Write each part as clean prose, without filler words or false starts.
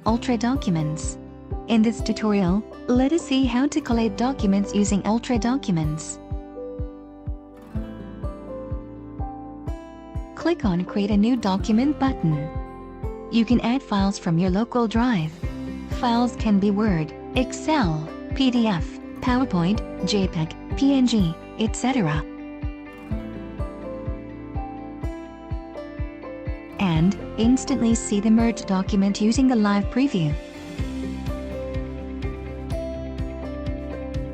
Ultra Documents. In this tutorial, let us see how to collate documents using Ultra Documents. Click on Create a New Document button. You can add files from your local drive. Files can be Word, Excel, PDF, PowerPoint, JPEG, PNG, etc. And instantly see the merged document using the live preview.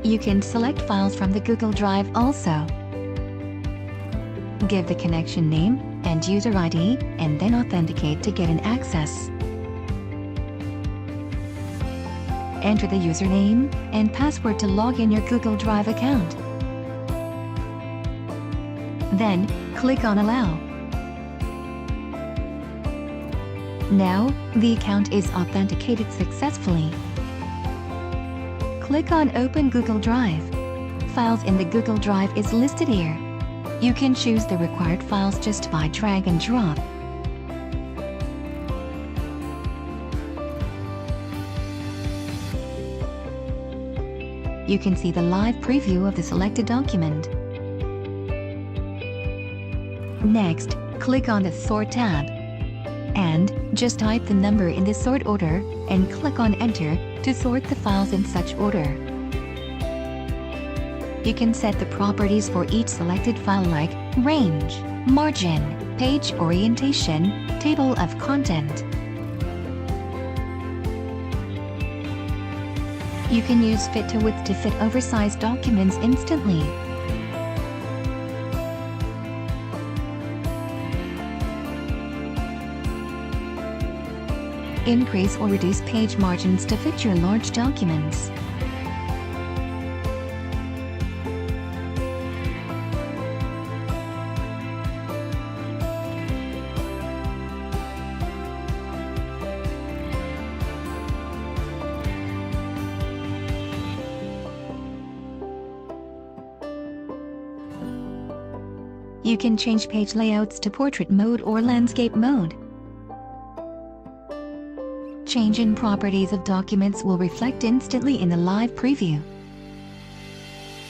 You can select files from the Google Drive also. Give the connection name and user ID and then authenticate to get an access. Enter the username and password to log in your Google Drive account. Then, click on Allow. Now, the account is authenticated successfully. Click on Open Google Drive. Files in the Google Drive is listed here. You can choose the required files just by drag and drop. You can see the live preview of the selected document. Next, click on the Sort tab. And just type the number in the sort order and click on Enter to sort the files in such order. You can set the properties for each selected file like range, margin, page orientation, table of content. You can use Fit to Width to fit oversized documents instantly. Increase or reduce page margins to fit your large documents. You can change page layouts to portrait mode or landscape mode. Change in properties of documents will reflect instantly in the live preview.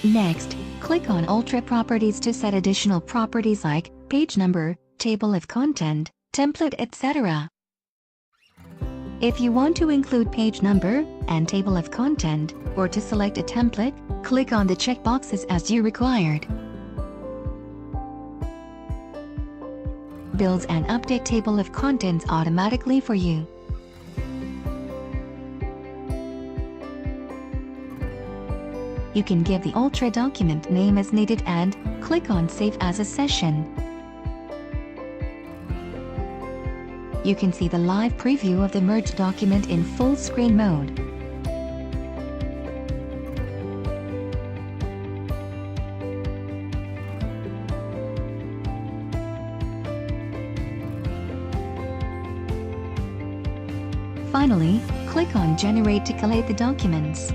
Next, click on Ultra Properties to set additional properties like page number, table of content, template, etc. If you want to include page number and table of content, or to select a template, click on the checkboxes as you required. Builds and update table of contents automatically for you. You can give the Ultra document name as needed and click on Save as a Session. You can see the live preview of the merged document in full screen mode. Finally, click on Generate to collate the documents.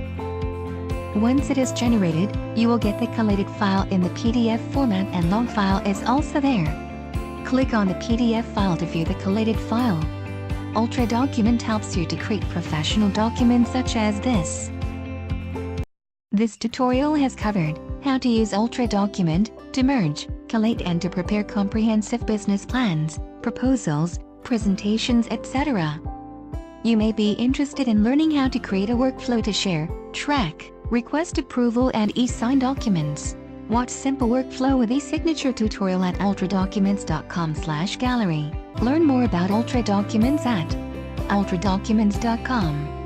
Once it is generated, you will get the collated file in the PDF format and log file is also there. Click on the PDF file to view the collated file. Ultra Document helps you to create professional documents such as this. This tutorial has covered how to use Ultra Document to merge, collate and to prepare comprehensive business plans, proposals, presentations, etc. You may be interested in learning how to create a workflow to share, track, request approval and e-sign documents. Watch Simple Workflow with e-signature tutorial at ultradocuments.com/gallery. Learn more about Ultra Documents at ultradocuments.com.